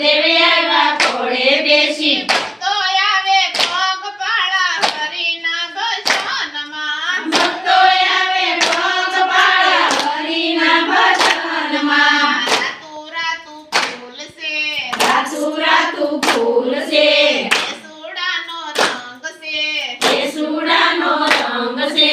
દેવે આવ્યા ઘોડે બેસી ભક્તો આવે પગપાળા હરિના ભજનમાં ભક્તો આવે પગપાળા હરિના ભજનમાં રાતું રાતું ફૂલશે રાતું રાતું ફૂલ છે કેસુડાનો રંગ છે કેસુડાનો રંગ છે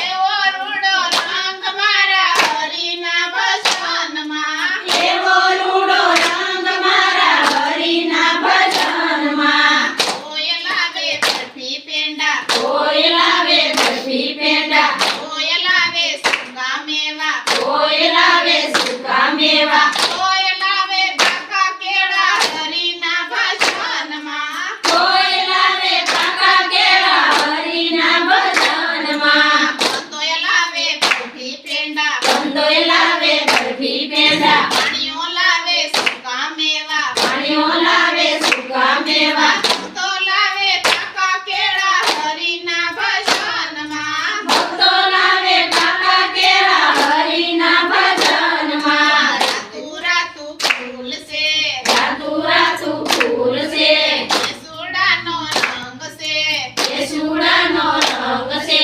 એવો રૂડો રંગ મારા હરિના ભજનમાં એવો રૂડો રંગ મારા હરિના ભજનમાં કોયલ આવે બરફી પેંડા કોયલ આવે બરફી પેંડા કોયલ આવે સૂકા મેવા કોયલ આવે સૂકા મેવા કોયલ આવે પાકા કેળા હરિના ભજનમાં કોયલ આવે પાકા કેળા હરિના ભજનમાં કોયલ આવે બરફી પેંડા કંદોય લાવે બરફી પેંડા પાણીઓ લાવે સૂકા મેવા પાણીઓ લાવે સૂકા મેવા ભક્તો લાવે પાકા કેળા હરિના ભજનમાં ભક્તો લાવે પાકા કેળા હરિના ભજનમાં રાતું રાતું ફૂલશે રાતું રાતું ફૂલ છે કેસુડાનો રંગ છે કેસુડાનો રંગ છે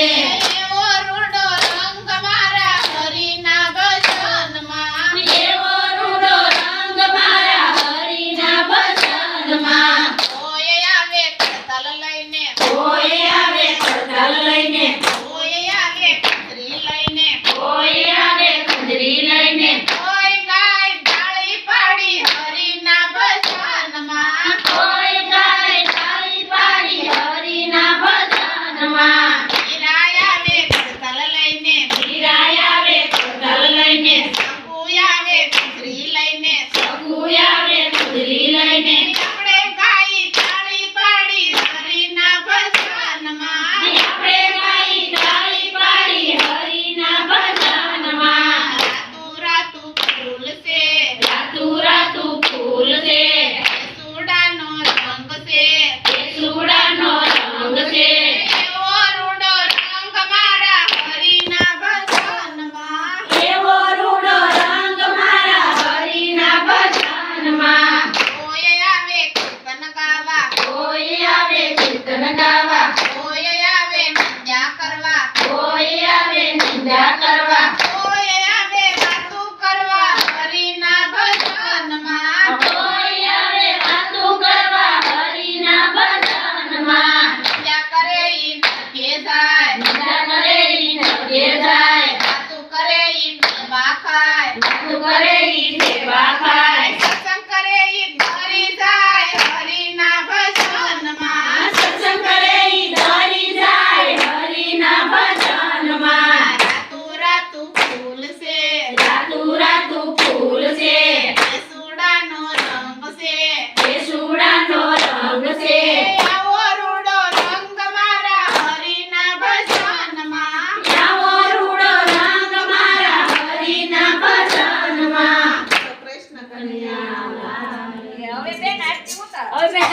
એવો રૂડો રંગ મારા હરિના ભજનમાં એવો રૂડો રંગ મારા હરિના ભજનમાં કોઈ આવે કરતાલ લઈને કોઈ આવે કરતાલ લઈને કોઈ આવે કતરી લઈને કોઈ આવે ખંજરી લઈને કોઈ ગાય ડાળી પાડી હરિના ભજનમાં કોઈ ગાય ડાળી પાડી હરિના ભજનમાં હીરાય આવે કરતાલ લઈને હીરાય આવે કરતાલ લઈને સગું આવે કતરી લઈને સગું આવે ખંજરી લઈને આપણે ગાય ડાળી પાડી હરિના ભજનમાં આપણે ગાય ડાળી પાડી હરિના ભજનમાં રાતું રાતું ફૂલશે રાતું રાતું ફૂલ છે કેસુડાનો રંગ છે કેસુડાનો રંગ છે એવો રૂડો રંગ મારા હરિના ભજનમાં એવો રૂડો રંગ મારા હરિના ભજનમાં કોઈ આવે કીર્તન ગાવા કોઈ આવે કીર્તન ગાવા કોઈ આવે નિંદા કરવા કોઈ આવે નિંદા કરવા કોઈ આવે વાતું કરવા હરિના ભજનમાં કોઈ આવે વાતું કરવા હરિના ભજનમાં નિંદા કરે ઈ નરકે જાય નિંદા કરે ઈ નરકે જાય વાતું કરે ઈ દેવા ખાય વાતું કરે ઈ દેવા